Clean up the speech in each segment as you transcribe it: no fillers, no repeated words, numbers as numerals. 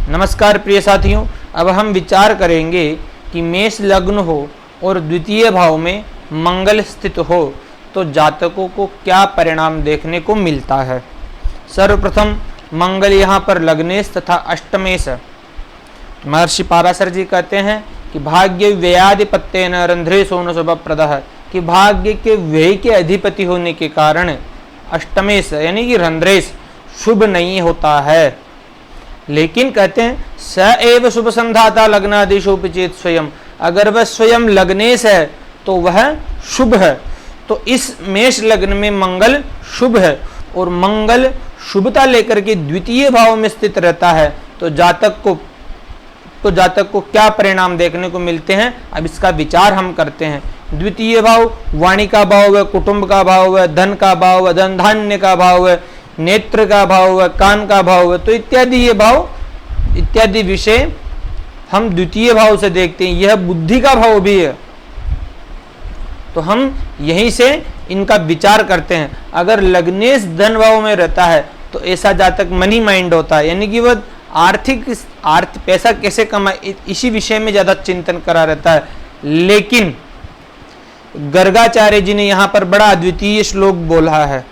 नमस्कार प्रिय साथियों, अब हम विचार करेंगे कि मेष लग्न हो और द्वितीय भाव में मंगल स्थित हो तो जातकों को क्या परिणाम देखने को मिलता है। सर्वप्रथम मंगल यहाँ पर लग्नेश तथा अष्टमेश। महर्षि पाराशर जी कहते हैं कि भाग्य व्ययाधिपत्य न रंध्रे सोन शुभ प्रदः, कि भाग्य के व्यय के अधिपति होने के कारण अष्टमेश यानी कि रंध्रेश शुभ नहीं होता है। लेकिन कहते हैं स एव शुभ संधाता लग्नादिशोपचेत स्वयं, अगर वह स्वयं लग्नेश है तो वह शुभ है। तो इस मेष लग्न में मंगल शुभ है और मंगल शुभता लेकर के द्वितीय भाव में स्थित रहता है तो जातक को क्या परिणाम देखने को मिलते हैं, अब इसका विचार हम करते हैं। द्वितीय भाव वाणी का भाव है, कुटुंब का भाव है, धन का भाव है, धन धान्य का भाव है, नेत्र का भाव है, कान का भाव है, तो इत्यादि ये भाव इत्यादि विषय हम द्वितीय भाव से देखते हैं। यह बुद्धि का भाव भी है तो हम यहीं से इनका विचार करते हैं। अगर लग्नेश धन भाव में रहता है तो ऐसा जातक मनी माइंड होता है, यानी कि वह पैसा कैसे कमाए इसी विषय में ज्यादा चिंतन करा रहता है। लेकिन गर्गाचार्य जी ने यहाँ पर बड़ा अद्वितीय श्लोक बोला है,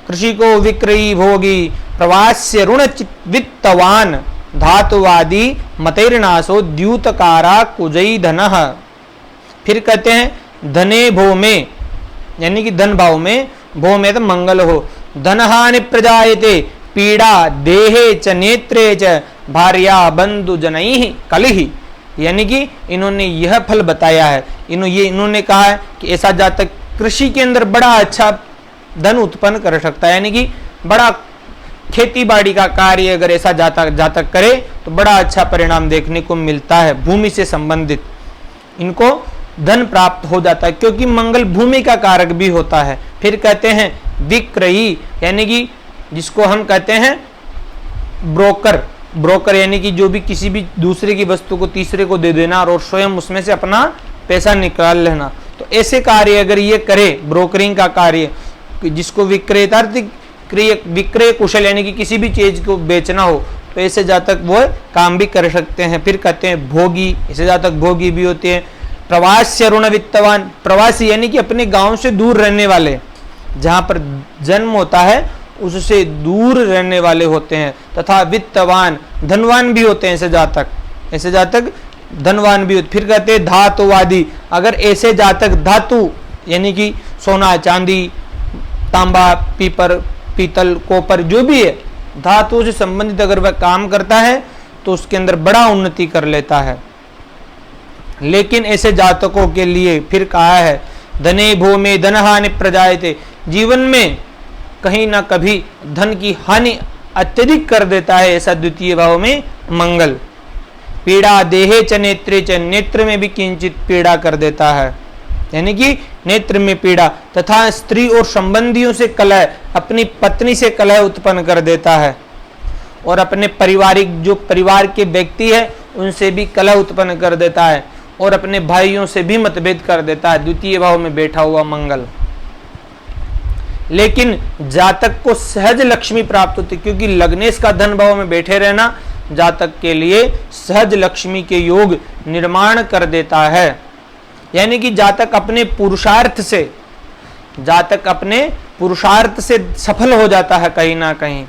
कृषि को विक्रयी भोगी प्रवास्य ऋण वित्तवान धातुवादी मतैर्नाशो द्यूतकारा कुजई धनः। फिर कहते हैं धने भो में, यानी कि धन भाव में, भो में तो मंगल हो, धनहानि प्रजायते पीड़ा देहे च नेत्रे च भार्या बंधु जनैः कलहि। यानी कि इन्होंने यह फल बताया है, इन्होंने कहा है कि ऐसा जातक कृषि के अंदर बड़ा अच्छा धन उत्पन्न कर सकता है, यानी कि बड़ा खेती बाड़ी का कार्य अगर ऐसा जातक करे तो बड़ा अच्छा परिणाम देखने को मिलता है। भूमि से संबंधित इनको धन प्राप्त हो जाता है क्योंकि मंगल भूमि का कारक भी होता है। फिर कहते हैं विक्रयी, यानी कि जिसको हम कहते हैं ब्रोकर यानी कि जो भी किसी भी दूसरे की वस्तु को तीसरे को दे देना और स्वयं उसमें से अपना पैसा निकाल लेना, तो ऐसे कार्य अगर ये करे, ब्रोकरिंग का कार्य, जिसको विक्रय कुशल यानी कि किसी भी चीज को बेचना हो तो ऐसे जातक वो काम भी कर सकते हैं। फिर कहते हैं भोगी, ऐसे जातक भोगी भी होते हैं। प्रवास्य ऋण वित्तवान, प्रवासी यानी कि अपने गांव से दूर रहने वाले, जहां पर जन्म होता है उससे दूर रहने वाले होते हैं। तथा वित्तवान, धनवान भी होते हैं ऐसे जातक धनवान भी होते। फिर कहते हैं धातुवादी, अगर ऐसे जातक धातु यानी कि सोना चांदी तांबा पीतल कोपर जो भी है धातु से संबंधित अगर वह काम करता है तो उसके अंदर बड़ा उन्नति कर लेता है। लेकिन ऐसे जातकों के लिए फिर कहा है धने भो में धनहानि प्रजायते, जीवन में कहीं ना कभी धन की हानि अत्यधिक कर देता है ऐसा द्वितीय भाव में मंगल। पीड़ा देहे च नेत्रे च, नेत्र में भी किंचित पीड़ा कर देता है, यानी कि नेत्र में पीड़ा। तथा स्त्री और संबंधियों से कलह, अपनी पत्नी से कलह उत्पन्न कर देता है और अपने परिवार के व्यक्ति है उनसे भी कलह उत्पन्न कर देता है और अपने भाइयों से भी मतभेद कर देता है द्वितीय भाव में बैठा हुआ मंगल। लेकिन जातक को सहज लक्ष्मी प्राप्त होती, क्योंकि लग्नेश का धन भाव में बैठे रहना जातक के लिए सहज लक्ष्मी के योग निर्माण कर देता है। यानी कि जातक अपने पुरुषार्थ से सफल हो जाता है कहीं ना कहीं,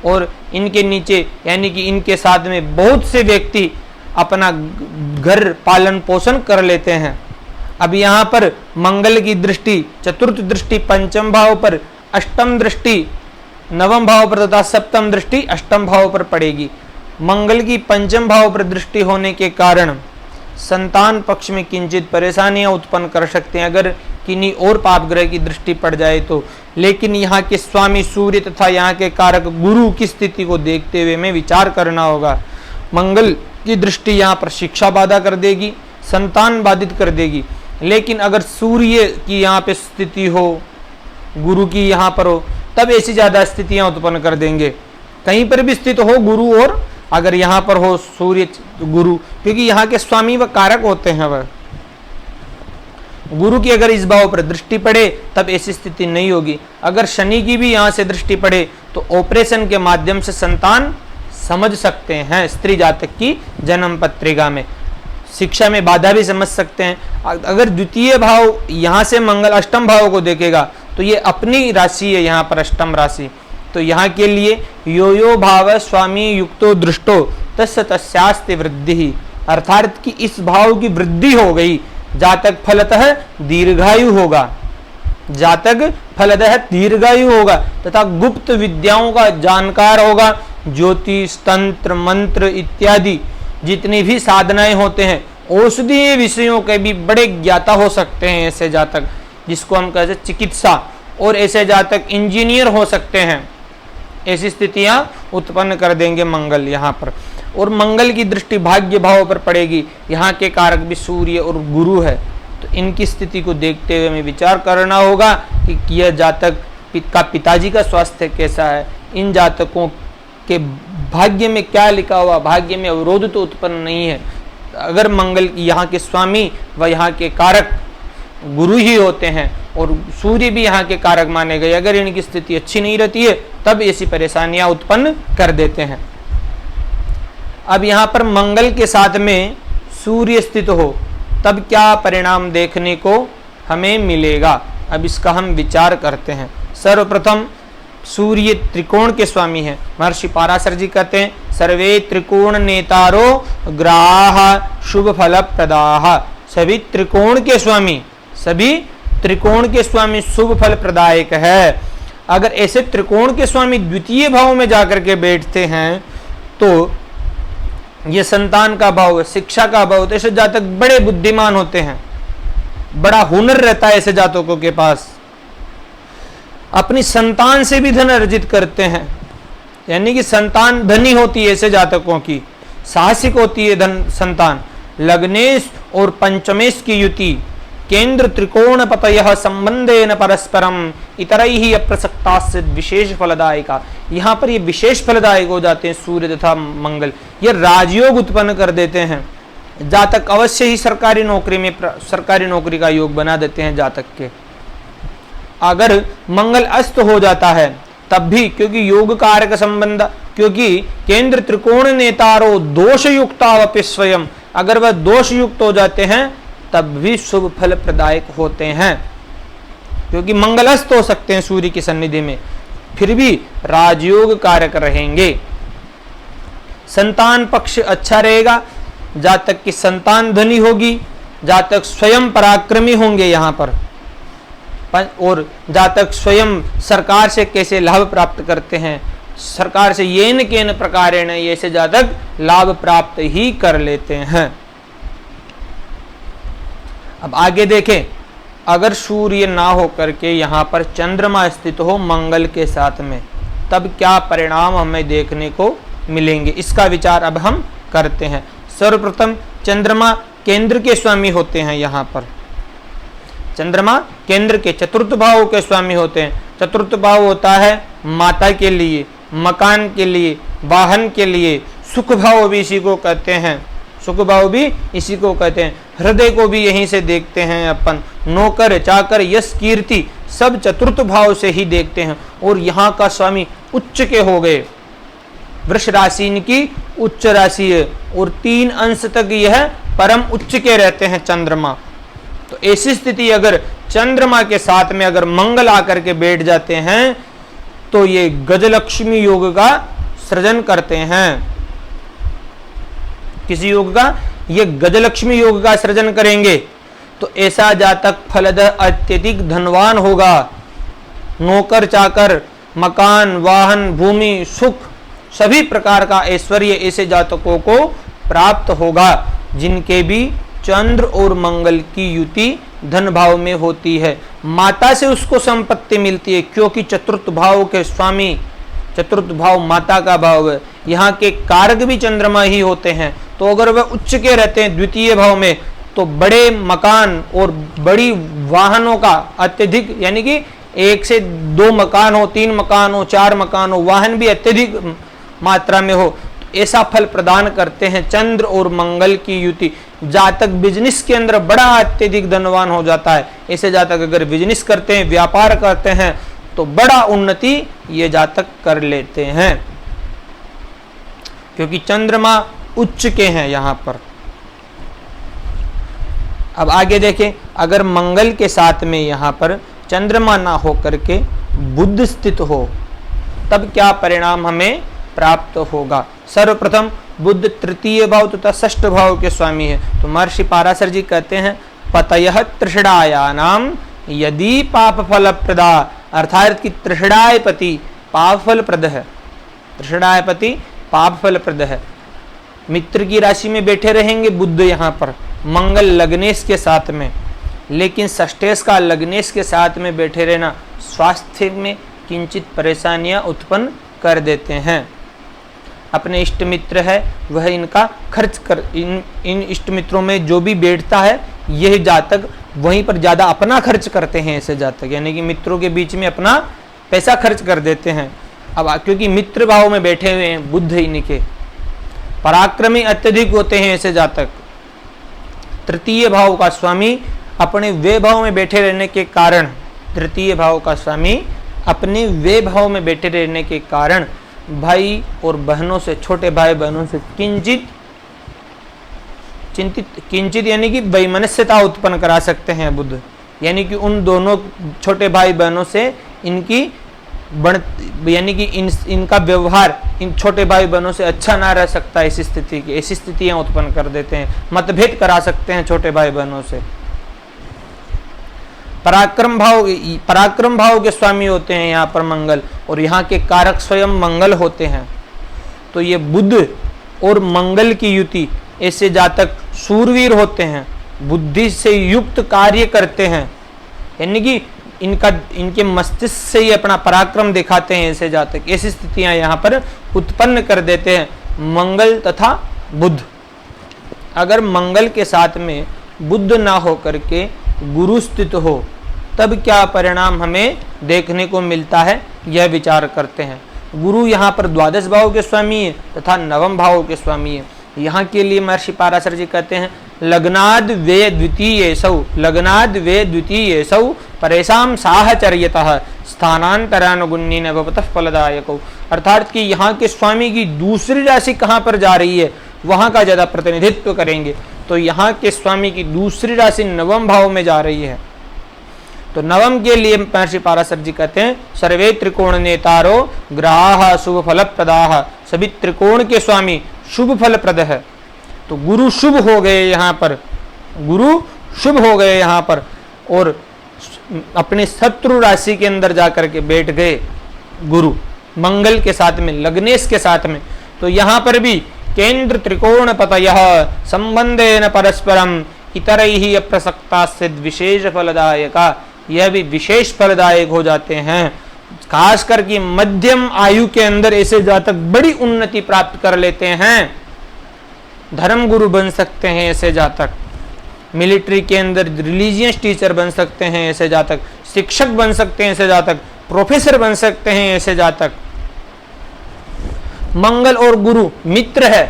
और इनके नीचे यानी कि इनके साथ में बहुत से व्यक्ति अपना घर पालन पोषण कर लेते हैं। अब यहाँ पर मंगल की दृष्टि, चतुर्थ दृष्टि पंचम भाव पर, अष्टम दृष्टि नवम भाव पर तथा सप्तम दृष्टि अष्टम भाव पर पड़ेगी। मंगल की पंचम भाव पर दृष्टि होने के कारण संतान पक्ष में किंचित परेशानियां उत्पन्न कर सकते हैं अगर किन्हीं और पाप ग्रह की दृष्टि पड़ जाए तो। लेकिन यहाँ के स्वामी सूर्य तथा यहाँ के कारक गुरु की स्थिति को देखते हुए में विचार करना होगा। मंगल की दृष्टि यहाँ पर शिक्षा बाधा कर देगी, संतान बाधित कर देगी। लेकिन अगर सूर्य की यहाँ पे स्थिति हो, गुरु की यहाँ पर हो, तब ऐसी ज्यादा स्थितियां उत्पन्न कर देंगे। कहीं पर भी स्थित हो गुरु, और अगर यहाँ पर हो सूर्य गुरु, क्योंकि यहाँ के स्वामी व कारक होते हैं वह, गुरु की अगर इस भाव पर दृष्टि पड़े तब ऐसी स्थिति नहीं होगी। अगर शनि की भी यहाँ से दृष्टि पड़े तो ऑपरेशन के माध्यम से संतान समझ सकते हैं स्त्री जातक की जन्म पत्रिका में। शिक्षा में बाधा भी समझ सकते हैं। अगर द्वितीय भाव यहाँ से मंगल अष्टम भाव को देखेगा तो ये अपनी राशि है, यहाँ पर अष्टम राशि, तो यहाँ के लिए यो यो भाव स्वामी युक्तो दृष्टो तस्य तस्यास्ति वृद्धि, अर्थात कि इस भाव की वृद्धि हो गई, जातक फलतः दीर्घायु होगा, जातक फलतः दीर्घायु होगा तथा गुप्त विद्याओं का जानकार होगा। ज्योतिष तंत्र मंत्र इत्यादि जितनी भी साधनाएं होते हैं, औषधीय विषयों के भी बड़े ज्ञाता हो सकते हैं ऐसे जातक, जिसको हम कहते हैं चिकित्सा, और ऐसे जातक इंजीनियर हो सकते हैं। ऐसी स्थितियां उत्पन्न कर देंगे मंगल यहाँ पर। और मंगल की दृष्टि भाग्य भाव पर पड़ेगी, यहाँ के कारक भी सूर्य और गुरु है, तो इनकी स्थिति को देखते हुए हमें विचार करना होगा कि यह जातक का पिताजी का स्वास्थ्य कैसा है, इन जातकों के भाग्य में क्या लिखा हुआ, भाग्य में अवरोध तो उत्पन्न नहीं है। अगर मंगल यहाँ के स्वामी व यहाँ के कारक गुरु ही होते हैं और सूर्य भी यहाँ के कारक माने गए, अगर इनकी स्थिति अच्छी नहीं रहती है तब ऐसी परेशानियां उत्पन्न कर देते हैं। अब यहाँ पर मंगल के साथ में सूर्य स्थित हो तब क्या परिणाम देखने को हमें मिलेगा, अब इसका हम विचार करते हैं। सर्वप्रथम सूर्य त्रिकोण के स्वामी हैं। महर्षि पाराशर जी कहते हैं सर्वे त्रिकोण नेतारो ग्राह शुभ फल प्रदाह, सभी त्रिकोण के स्वामी, सभी त्रिकोण के स्वामी शुभ फल प्रदायक है। अगर ऐसे त्रिकोण के स्वामी द्वितीय भाव में जाकर के बैठते हैं तो ये संतान का भाव, शिक्षा का भाव, तो ऐसे जातक बड़े बुद्धिमान होते हैं, बड़ा हुनर रहता है ऐसे जातकों के पास, अपनी संतान से भी धन अर्जित करते हैं, यानी कि संतान धनी होती है ऐसे जातकों की, साहसिक होती है धन संतान। लग्नेश और पंचमेश की युति केंद्र त्रिकोण पतयः संबंधेन परस्परम इतरैहि अप्रसक्तास्य विशेष फलदायिका, यहाँ पर ये विशेष फलदायक हो जाते हैं सूर्य तथा मंगल, ये राजयोग उत्पन्न कर देते हैं। जातक अवश्य ही सरकारी नौकरी में सरकारी नौकरी का योग बना देते हैं जातक के। अगर मंगल अस्त हो जाता है तब भी, क्योंकि योग कारक संबंध, क्योंकि केंद्र त्रिकोण नेतारो दोष युक्तावपि स्वयं, अगर वह दोष युक्त हो जाते हैं तब भी शुभ फल प्रदायक होते हैं, क्योंकि मंगलस्थ हो सकते हैं सूर्य की सन्निधि में, फिर भी राजयोग कारक रहेंगे। संतान पक्ष अच्छा रहेगा, जातक की संतान धनी होगी, जातक स्वयं पराक्रमी होंगे यहाँ पर, और जातक स्वयं सरकार से कैसे लाभ प्राप्त करते हैं, सरकार से येन केन प्रकारेण ऐसे जातक लाभ प्राप्त ही कर लेते हैं। अब आगे देखें, अगर सूर्य ना हो करके यहाँ पर चंद्रमा स्थित हो मंगल के साथ में, तब क्या परिणाम हमें देखने को मिलेंगे, इसका विचार अब हम करते हैं। सर्वप्रथम चंद्रमा केंद्र के स्वामी होते हैं, यहाँ पर चंद्रमा केंद्र के चतुर्थ भाव के स्वामी होते हैं। चतुर्थ भाव होता है माता के लिए, मकान के लिए, वाहन के लिए, सुख भाव भी इसी को कहते हैं, सुख भाव भी इसी को कहते हैं। हृदय को भी यहीं से देखते हैं अपन, नौकर चाकर यश कीर्ति सब चतुर्थ भाव से ही देखते हैं। और यहाँ का स्वामी उच्च के हो गए, वृष राशि इनकी उच्च राशि है और 3 अंश तक यह परम उच्च के रहते हैं चंद्रमा। तो ऐसी स्थिति अगर चंद्रमा के साथ में अगर मंगल आकर के बैठ जाते हैं तो ये गजलक्ष्मी योग का सृजन करते हैं। किसी योग का, ये गजलक्ष्मी योग का सृजन करेंगे। तो ऐसा जातक फलतः अत्यधिक धनवान होगा, नौकर चाकर, मकान, वाहन, भूमि, सुख, सभी प्रकार का ऐश्वर्य ऐसे जातकों को प्राप्त होगा जिनके भी चंद्र और मंगल की युति धन भाव में होती है। माता से उसको संपत्ति मिलती है, क्योंकि चतुर्थ भाव के स्वामी, चतुर्थ भाव माता का भाव है, यहाँ के कारक भी चंद्रमा ही होते हैं। तो अगर वह उच्च के रहते हैं द्वितीय भाव में, तो बड़े मकान और बड़ी वाहनों का अत्यधिक, यानी कि 1 से 2 मकान हो, 3 मकान हो, 4 मकान हो, वाहन भी अत्यधिक मात्रा में हो, तो ऐसा फल प्रदान करते हैं चंद्र और मंगल की युति। जातक बिजनेस के अंदर बड़ा अत्यधिक धनवान हो जाता है। ऐसे जातक अगर बिजनेस करते हैं, व्यापार करते हैं, तो बड़ा उन्नति ये जातक कर लेते हैं। क्योंकि चंद्रमा उच्च के हैं यहाँ पर। अब आगे देखें, अगर मंगल के साथ में यहाँ पर चंद्रमा ना हो करके बुध स्थित हो तब क्या परिणाम हमें प्राप्त होगा। सर्वप्रथम बुध तृतीय भाव तथा षष्ठ भाव के स्वामी है। तो महर्षि पाराशर जी कहते हैं पतयः तृषणायानाम यदि पाप फल प्रदा, अर्थात कि तृषणाय पति पाप फल प्रद है, तृषणाय पति पाप फल प्रद है। मित्र की राशि में बैठे रहेंगे बुध यहाँ पर, मंगल लग्नेश के साथ में, लेकिन षष्ठेश का लग्नेश के साथ में बैठे रहना स्वास्थ्य में किंचित परेशानियां उत्पन्न कर देते हैं। अपने इष्ट मित्र है वह इनका खर्च कर, इन इष्ट मित्रों में जो भी बैठता है यह जातक वहीं पर ज़्यादा अपना खर्च करते हैं। ऐसे जातक यानी कि मित्रों के बीच में अपना पैसा खर्च कर देते हैं। अब क्योंकि मित्र भाव में बैठे हुए हैं बुध इनके, पराक्रमी अत्यधिक होते हैं ऐसे जातक। तृतीय भाव का स्वामी अपने वे भाव में बैठे रहने के कारण, तृतीय भाव का स्वामी अपने वे भाव में बैठे रहने के कारण भाई और बहनों से, छोटे भाई बहनों से किंचित यानी कि वैमनस्यता उत्पन्न करा सकते हैं बुध। यानी कि उन दोनों छोटे भाई बहनों से इनकी यानी कि इनका व्यवहार इन छोटे भाई बहनों से अच्छा ना रह सकता। ऐसी स्थितियां उत्पन्न कर देते हैं, मतभेद करा सकते हैं छोटे भाई बहनों से। पराक्रम भाव के स्वामी होते हैं यहाँ पर मंगल, और यहाँ के कारक स्वयं मंगल होते हैं। तो ये बुध और मंगल की युति, ऐसे जातक शूरवीर होते हैं, बुद्धि से युक्त कार्य करते हैं, यानी कि इनके मस्तिष्क से ही अपना पराक्रम दिखाते हैं ऐसे जातक। ऐसी स्थितियां यहाँ पर उत्पन्न कर देते हैं मंगल तथा बुध। अगर मंगल के साथ में बुध ना हो करके गुरु स्थित हो तब क्या परिणाम हमें देखने को मिलता है, यह विचार करते हैं। गुरु यहाँ पर द्वादश भाव के स्वामी है तथा नवम भाव के स्वामी है। यहाँ के लिए महर्षि पाराशर जी कहते हैं लग्नाद वे द्वितीय सौ परेशान साहचर्यतः स्थानांतरानुगुण्य नवपतः फलदायको। अर्थात कि यहाँ के स्वामी की दूसरी राशि कहाँ पर जा रही है वहाँ का ज्यादा प्रतिनिधित्व करेंगे। तो यहाँ के स्वामी की दूसरी राशि नवम भाव में जा रही है। तो नवम के लिए महर्षि पाराशर जी कहते हैं सर्वे त्रिकोण नेतारो ग्राह शुभ फल प्रदाह, सभी त्रिकोण के स्वामी शुभ फल प्रद है। तो गुरु शुभ हो गए यहाँ पर, गुरु शुभ हो गए यहाँ पर, और अपने शत्रु राशि के अंदर जाकर के बैठ गए गुरु मंगल के साथ में, लग्नेश के साथ में। तो यहाँ पर भी केंद्र त्रिकोण पतयः संबंधेन परस्परम इतरैहि अप्रसक्ता सिद्ध विशेष फलदायका, यह भी विशेष फलदायक हो जाते हैं। खास करके मध्यम आयु के अंदर ऐसे जातक बड़ी उन्नति प्राप्त कर लेते हैं, धर्म गुरु बन सकते हैं ऐसे जातक, मिलिट्री के अंदर रिलीजियस टीचर बन सकते हैं ऐसे जातक, शिक्षक बन सकते हैं ऐसे जातक, प्रोफेसर बन सकते हैं ऐसे जातक। मंगल और गुरु मित्र है,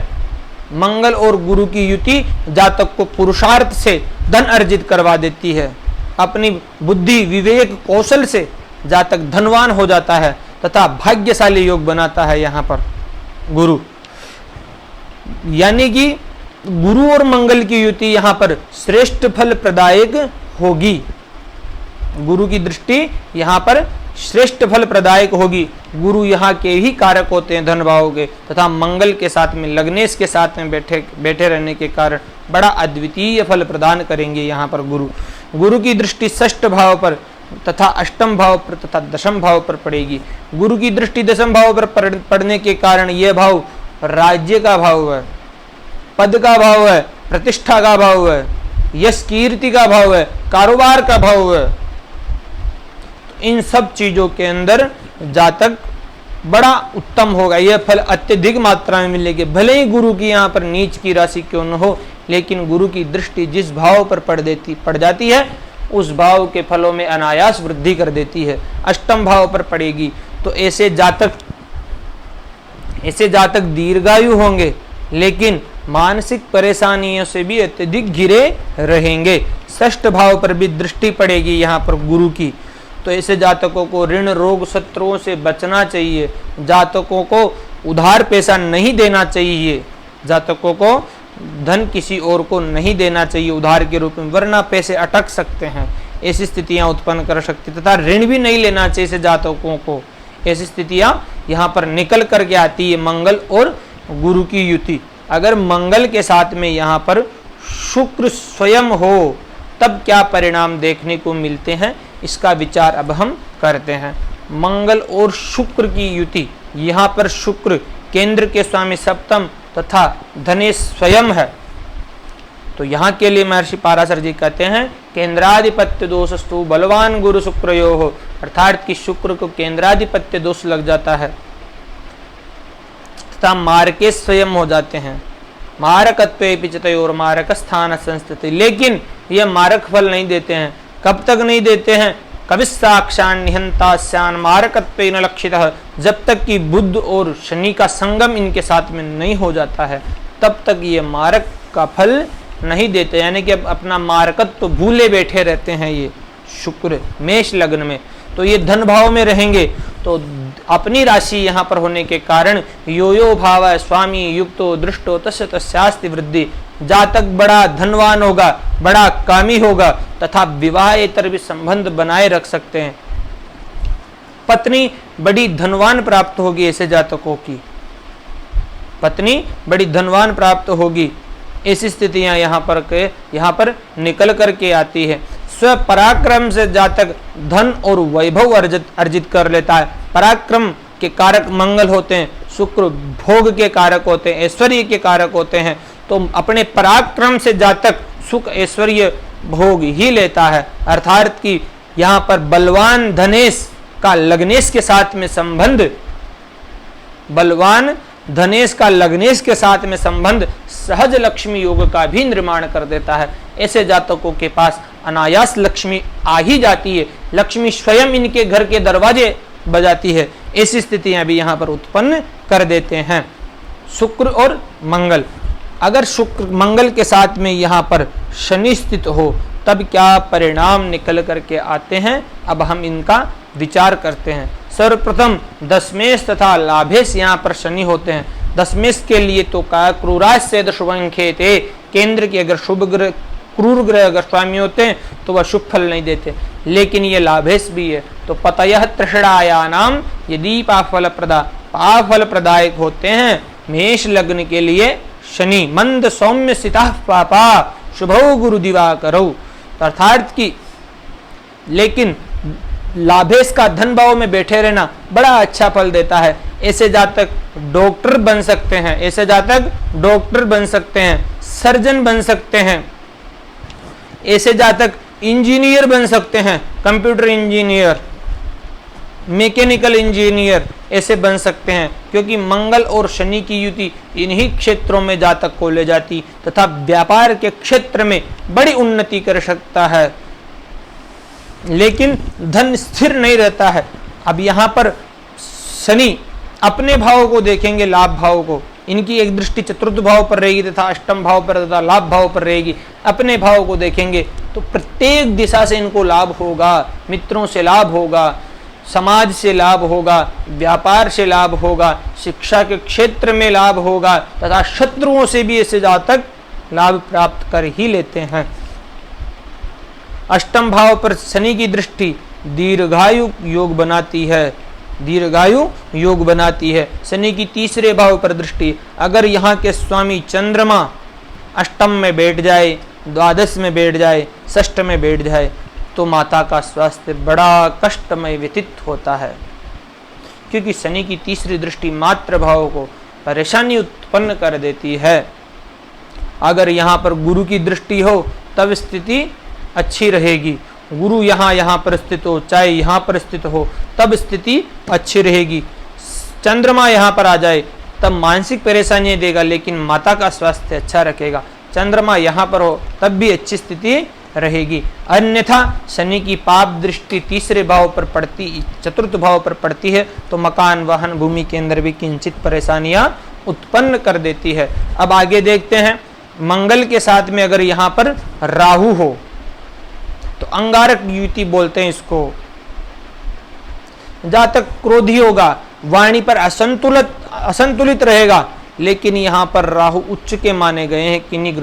मंगल और गुरु की युति जातक को पुरुषार्थ से धन अर्जित करवा देती है, अपनी बुद्धि विवेक कौशल से जातक धनवान हो जाता है तथा भाग्यशाली योग बनाता है यहाँ पर गुरु। यानी कि गुरु और मंगल की युति यहाँ पर श्रेष्ठ फल प्रदायक होगी, गुरु की दृष्टि यहाँ पर श्रेष्ठ फल प्रदायक होगी। गुरु यहाँ के ही कारक होते हैं धन भाव के, तथा मंगल के साथ में लग्नेश के साथ में बैठे रहने के कारण बड़ा अद्वितीय फल प्रदान करेंगे यहाँ पर गुरु। गुरु की दृष्टि षष्ठ भाव पर तथा अष्टम भाव पर तथा दशम भाव पर पड़ेगी। गुरु की दृष्टि दशम भाव पर पड़ने के कारण यह भाव राज्य का भाव है, पद का भाव है, प्रतिष्ठा का भाव है, यश कीर्ति का भाव है, कारोबार का भाव है। इन सब चीजों के अंदर जातक बड़ा उत्तम होगा, यह फल अत्यधिक मात्रा में मिलेंगे। भले ही गुरु की यहाँ पर नीच की राशि क्यों न हो, लेकिन गुरु की दृष्टि जिस भाव पर पड़ जाती है उस भाव के फलों में अनायास वृद्धि कर देती है। अष्टम भाव पर पड़ेगी तो ऐसे जातक दीर्घायु होंगे, लेकिन मानसिक परेशानियों से भी अत्यधिक घिरे रहेंगे। षष्ठ भाव पर भी दृष्टि पड़ेगी यहाँ पर गुरु की, तो ऐसे जातकों को ऋण रोग शत्रुओं से बचना चाहिए। जातकों को उधार पैसा नहीं देना चाहिए, जातकों को धन किसी और को नहीं देना चाहिए उधार के रूप में, वरना पैसे अटक सकते हैं, ऐसी स्थितियां उत्पन्न कर सकती, तथा ऋण भी नहीं लेना चाहिए इसे जातकों को। ऐसी स्थितियां यहाँ पर निकल करके आती है मंगल और गुरु की युति। अगर मंगल के साथ में यहाँ पर शुक्र स्वयं हो तब क्या परिणाम देखने को मिलते हैं, इसका विचार अब हम करते हैं। मंगल और शुक्र की युति, यहाँ पर शुक्र केंद्र के स्वामी सप्तम तथा धनेश स्वयं है, तो यहाँ के लिए महर्षि पाराशर जी कहते हैं केंद्राधिपत्य दोषस्तु बलवान गुरु शुक्रयो हो, अर्थात कि शुक्र को केंद्राधिपत्य दोष लग जाता है तथा मारके स्वयं हो जाते हैं, मारकत्वे पिचतयोर मारक स्थान संस्थिति। लेकिन यह मारक फल नहीं देते हैं, कब तक नहीं देते हैं, कविस्साक्षान निहंतास्यान मारकत्वे न लक्षितः, जब तक कि बुध और शनि का संगम इनके साथ में नहीं हो जाता है तब तक ये मारक का फल नहीं देते, यानी कि अब अपना मारकत्व तो भूले बैठे रहते हैं ये शुक्र मेष लग्न में। तो ये धन भाव में रहेंगे, तो अपनी राशि यहाँ पर होने के कारण यो यो भाव स्वामी युक्तो दृष्टो तस्य तस्यास्ति वृद्धि, जातक बड़ा धनवान होगा, बड़ा कामी होगा तथा विवाहेतर भी संबंध बनाए रख सकते हैं। पत्नी बड़ी धनवान प्राप्त होगी, ऐसे जातकों की पत्नी बड़ी धनवान प्राप्त होगी, ऐसी स्थितियां यहाँ पर निकल करके आती है। स्व पराक्रम से जातक धन और वैभव अर्जित कर लेता है। पराक्रम के कारक मंगल होते हैं, शुक्र भोग के कारक होते हैं, ऐश्वर्य के कारक होते हैं, तो अपने पराक्रम से जातक सुख ऐश्वर्य भोग ही लेता है। अर्थात कि यहाँ पर बलवान धनेश का लग्नेश के साथ में संबंध, बलवान धनेश का लग्नेश के साथ में संबंध सहज लक्ष्मी योग का भी निर्माण कर देता है। ऐसे जातकों के पास अनायास लक्ष्मी आ ही जाती है, लक्ष्मी स्वयं इनके घर के दरवाजे बजाती है। ऐसी स्थितियां भी यहाँ पर उत्पन्न कर देते हैं शुक्र और मंगल। अगर शुक्र मंगल के साथ में यहाँ पर शनि स्थित हो तब क्या परिणाम निकल करके आते हैं, अब हम इनका विचार करते हैं। सर्वप्रथम दशमेश तथा लाभेश यहाँ पर शनि होते हैं। दशमेश के लिए तो का क्रूराज से शुभंखेते, केंद्र के अगर शुभ ग्रह क्रूर ग्रह अगर स्वामी होते हैं तो वह शुभ फल नहीं देते, लेकिन ये लाभेश भी है, तो पतयः तृषणायानाम यदि पाफल प्रदायक होते हैं। मेष लग्न के लिए शनि मंद सौम्य सितः पापा शुभौ गुरु दिवाकरौ, अर्थात कि लेकिन लाभेश का धन भाव में बैठे रहना बड़ा अच्छा फल देता है। ऐसे जातक डॉक्टर बन सकते हैं, ऐसे जातक डॉक्टर बन सकते हैं, सर्जन बन सकते हैं, ऐसे जातक इंजीनियर बन सकते हैं, कंप्यूटर इंजीनियर, मैकेनिकल इंजीनियर ऐसे बन सकते हैं, क्योंकि मंगल और शनि की युति इन्हीं क्षेत्रों में जातक को ले जाती तथा व्यापार के क्षेत्र में बड़ी उन्नति कर सकता है। लेकिन धन स्थिर नहीं रहता है। अब यहाँ पर शनि अपने भाव को देखेंगे, लाभ भाव को, इनकी एक दृष्टि चतुर्थ भाव पर रहेगी तथा अष्टम भाव पर तथा लाभ भाव पर रहेगी। अपने भाव को देखेंगे तो प्रत्येक दिशा से इनको लाभ होगा, मित्रों से लाभ होगा, समाज से लाभ होगा, व्यापार से लाभ होगा, शिक्षा के क्षेत्र में लाभ होगा तथा शत्रुओं से भी ऐसे जातक लाभ प्राप्त कर ही लेते हैं। अष्टम भाव पर शनि की दृष्टि दीर्घायु योग बनाती है, दीर्घायु योग बनाती है। शनि की तीसरे भाव पर दृष्टि, अगर यहाँ के स्वामी चंद्रमा अष्टम में बैठ जाए, द्वादश में बैठ जाए, षष्ठ में बैठ जाए तो माता का स्वास्थ्य बड़ा कष्टमय व्यतीत होता है, क्योंकि शनि की तीसरी दृष्टि मातृ भाव को परेशानी उत्पन्न कर देती है। अगर यहाँ पर गुरु की दृष्टि हो तब स्थिति अच्छी रहेगी, गुरु यहाँ पर स्थित हो, चाहे यहाँ पर स्थित हो तब स्थिति अच्छी रहेगी। चंद्रमा यहाँ पर आ जाए तब मानसिक परेशानियां देगा, लेकिन माता का स्वास्थ्य अच्छा रखेगा। चंद्रमा यहाँ पर हो तब भी अच्छी स्थिति रहेगी। अन्यथा शनि की पाप दृष्टि तीसरे भाव पर पड़ती, चतुर्थ भाव पर पड़ती है तो मकान, वाहन, भूमि के अंदर भी किंचित परेशानियां उत्पन्न कर देती है। अब आगे देखते हैं, मंगल के साथ में अगर यहाँ पर राहु हो तो अंगारक युति बोलते हैं इसको। जातक क्रोधी होगा, वाणी पर असंतुलित रहेगा। लेकिन यहाँ पर राहु उच्च के माने गए हैं, किन्हीं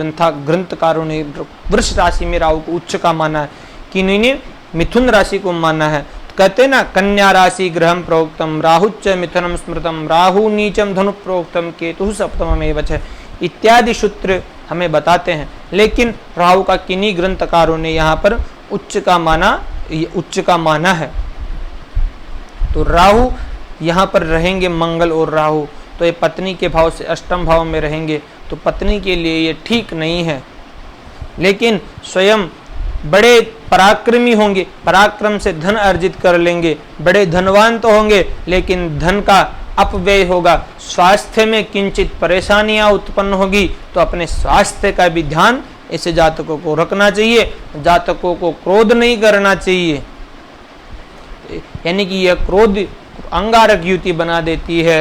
ग्रंथकारों ने वृष राशि में राहु को उच्च का माना है, किन्हीं ने मिथुन राशि को माना है। तो कहते ना कन्या राशि ग्रहम प्रोक्तम राहुच्च मिथुनम स्मृतम राहु नीचम धनु प्रोक्तम केतु सप्तम एवच इत्यादि सूत्र हमें बताते हैं। लेकिन राहु का किन्हीं ग्रंथकारों ने यहाँ पर उच्च का माना है। तो राहु यहाँ पर रहेंगे मंगल और राहु, तो ये पत्नी के भाव से अष्टम भाव में रहेंगे, तो पत्नी के लिए ये ठीक नहीं है। लेकिन स्वयं बड़े पराक्रमी होंगे, पराक्रम से धन अर्जित कर लेंगे, बड़े धनवान तो होंगे, लेकिन धन का अपव्यय होगा, स्वास्थ्य में किंचित परेशानियां उत्पन्न होगी। तो अपने स्वास्थ्य का भी ध्यान ऐसे जातकों को रखना चाहिए। जातकों को क्रोध नहीं करना चाहिए, यानी कि यह क्रोध अंगारक युति बना देती है,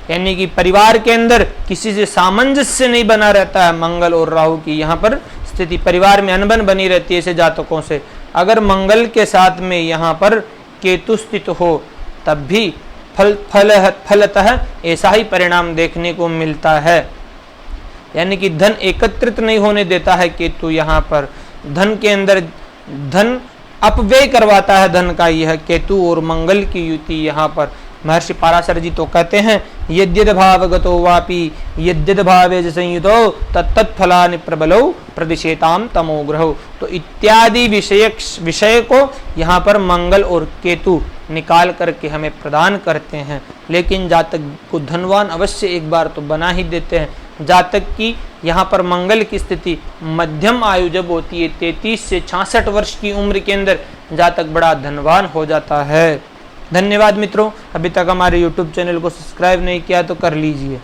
यानी कि परिवार के अंदर किसी से सामंजस्य नहीं बना रहता है। मंगल और राहु की यहाँ पर स्थिति, परिवार में अनबन बनी रहती है ऐसे जातकों से। अगर मंगल के साथ में यहाँ पर केतु स्थित हो तब भी फलतः ऐसा ही परिणाम देखने को मिलता है, यानी कि धन एकत्रित नहीं होने देता है केतु। यहाँ पर धन के अंदर धन अपव्यय करवाता है धन का यह केतु और मंगल की युति। यहाँ पर महर्षि पाराशर जी तो कहते हैं यद्यद भावगतो वापि यद्यद भावे संयुतो तत्तत्फलानि प्रबलो प्रदिशेताम तमोग्रहो। तो इत्यादि विषय को यहाँ पर मंगल और केतु निकाल करके हमें प्रदान करते हैं। लेकिन जातक को धनवान अवश्य एक बार तो बना ही देते हैं। जातक की यहाँ पर मंगल की स्थिति मध्यम आयु जब होती है 33 से 66 वर्ष की उम्र के अंदर जातक बड़ा धनवान हो जाता है। धन्यवाद मित्रों, अभी तक हमारे YouTube चैनल को सब्सक्राइब नहीं किया तो कर लीजिए।